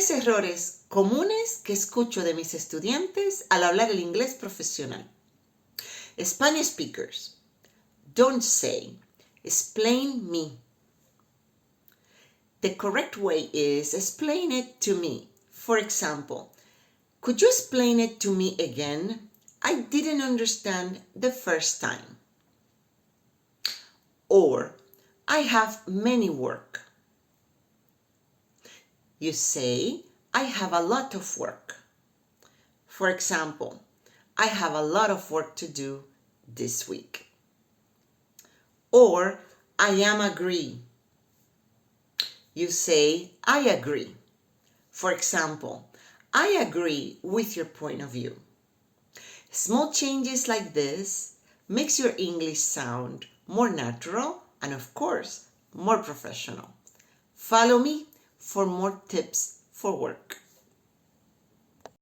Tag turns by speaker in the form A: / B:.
A: 3 errores comunes que escucho de mis estudiantes al hablar el inglés profesional. Spanish speakers, don't say, explain me. The correct way is explain it to me. For example, could you explain it to me again? I didn't understand the first time. Or, I have many work. You say, I have a lot of work. For example, I have a lot of work to do this week. Or, I am agree. You say, I agree. For example, I agree with your point of view. Small changes like this makes your English sound more natural and, of course, more professional. Follow me for more tips for work.